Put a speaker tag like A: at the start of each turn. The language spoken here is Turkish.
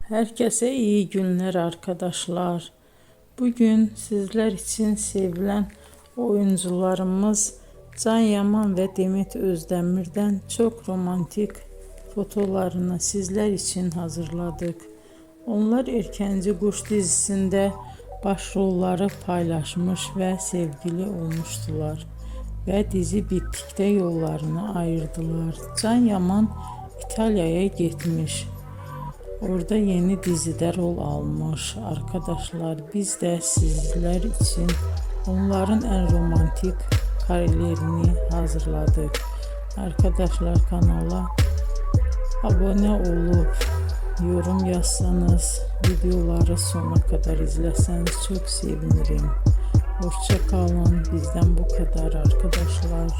A: Herkese iyi günler arkadaşlar. Bugün sizler için sevilen oyuncularımız Can Yaman ve Demet Özdemir'den çok romantik fotolarını sizler için hazırladık. Onlar Erkenci Kuş dizisinde başrolları paylaşmış ve sevgili olmuştular. Ve dizi bittikte yollarını ayırdılar. Can Yaman İtalya'ya gitmiş. Orada yeni dizide rol almış. Arkadaşlar biz de sizler için onların en romantik karelerini hazırladık. Arkadaşlar kanala abone olup yorum yazsanız, videoları sona kadar izleseniz çok sevinirim. Hoşça kalın. Bizden bu kadar arkadaşlar.